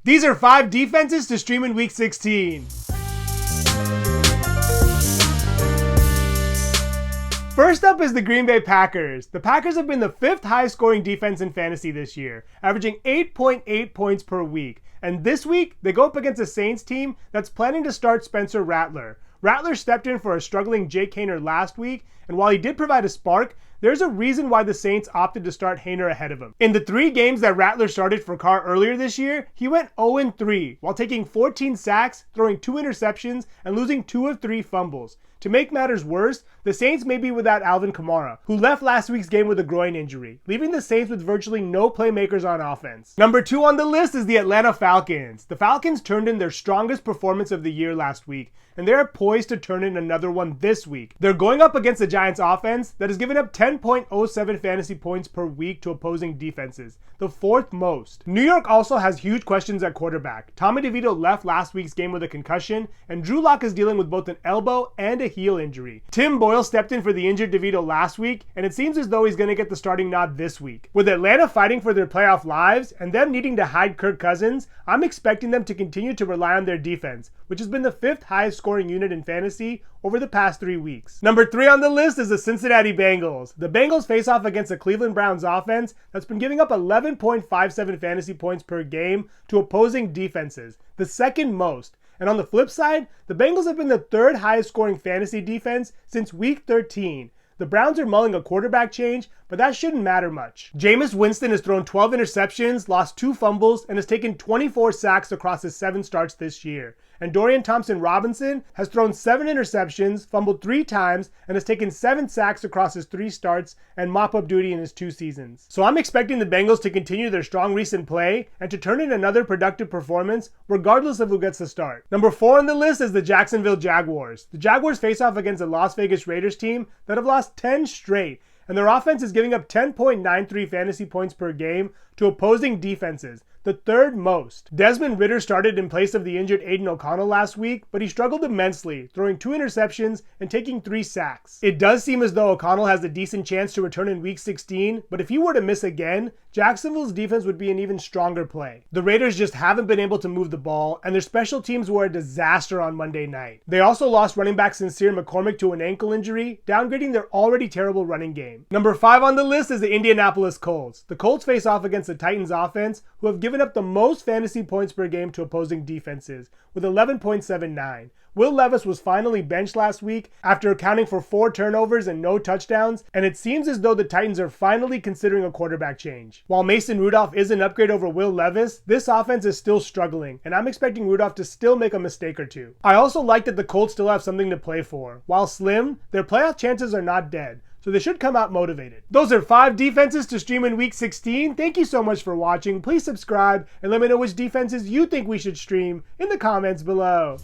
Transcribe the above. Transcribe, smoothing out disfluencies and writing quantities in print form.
These are 5 defenses to stream in Week 16. First up is the Green Bay Packers. The Packers have been the 5th highest scoring defense in fantasy this year, averaging 8.8 points per week. And this week, they go up against a Saints team that's planning to start Spencer Rattler. Rattler stepped in for a struggling Jake Haener last week, and while he did provide a spark, there's a reason why the Saints opted to start Haener ahead of him. In the 3 games that Rattler started for Carr earlier this year, he went 0-3 while taking 14 sacks, throwing 2 interceptions, and losing 2 of 3 fumbles. To make matters worse, the Saints may be without Alvin Kamara, who left last week's game with a groin injury, leaving the Saints with virtually no playmakers on offense. Number 2 on the list is the Atlanta Falcons. The Falcons turned in their strongest performance of the year last week, and they're poised to turn in another one this week. They're going up against the Giants offense that has given up 10.07 fantasy points per week to opposing defenses, the 4th most. New York also has huge questions at quarterback. Tommy DeVito left last week's game with a concussion, and Drew Lock is dealing with both an elbow and a heel injury. Tim Boyle stepped in for the injured DeVito last week, and it seems as though he's going to get the starting nod this week. With Atlanta fighting for their playoff lives and them needing to hide Kirk Cousins, I'm expecting them to continue to rely on their defense, which has been the 5th highest scoring unit in fantasy over the past 3 weeks. Number 3 on the list is the Cincinnati Bengals. The Bengals face off against the Cleveland Browns offense that's been giving up 11.57 fantasy points per game to opposing defenses, the 2nd most. And on the flip side, the Bengals have been the 3rd highest scoring fantasy defense since week 13. The Browns are mulling a quarterback change, but that shouldn't matter much. Jameis Winston has thrown 12 interceptions, lost 2 fumbles, and has taken 24 sacks across his 7 starts this year. And Dorian Thompson-Robinson has thrown 7 interceptions, fumbled 3 times, and has taken 7 sacks across his 3 starts and mop-up duty in his 2 seasons. So I'm expecting the Bengals to continue their strong recent play and to turn in another productive performance regardless of who gets the start. Number 4 on the list is the Jacksonville Jaguars. The Jaguars face off against the Las Vegas Raiders team that have lost 10 straight, and their offense is giving up 10.93 fantasy points per game to opposing defenses, the 3rd most. Desmond Ridder started in place of the injured Aiden O'Connell last week, but he struggled immensely, throwing 2 interceptions and taking 3 sacks. It does seem as though O'Connell has a decent chance to return in week 16, but if he were to miss again, Jacksonville's defense would be an even stronger play. The Raiders just haven't been able to move the ball, and their special teams were a disaster on Monday night. They also lost running back Sincere McCormick to an ankle injury, downgrading their already terrible running game. Number 5 on the list is the Indianapolis Colts. The Colts face off against the Titans offense, who have given up the most fantasy points per game to opposing defenses, with 11.79. Will Levis was finally benched last week after accounting for 4 turnovers and no touchdowns, and it seems as though the Titans are finally considering a quarterback change. While Mason Rudolph is an upgrade over Will Levis, this offense is still struggling, and I'm expecting Rudolph to still make a mistake or 2. I also like that the Colts still have something to play for. While slim, their playoff chances are not dead, so they should come out motivated. Those are 5 defenses to stream in Week 16. Thank you so much for watching. Please subscribe and let me know which defenses you think we should stream in the comments below.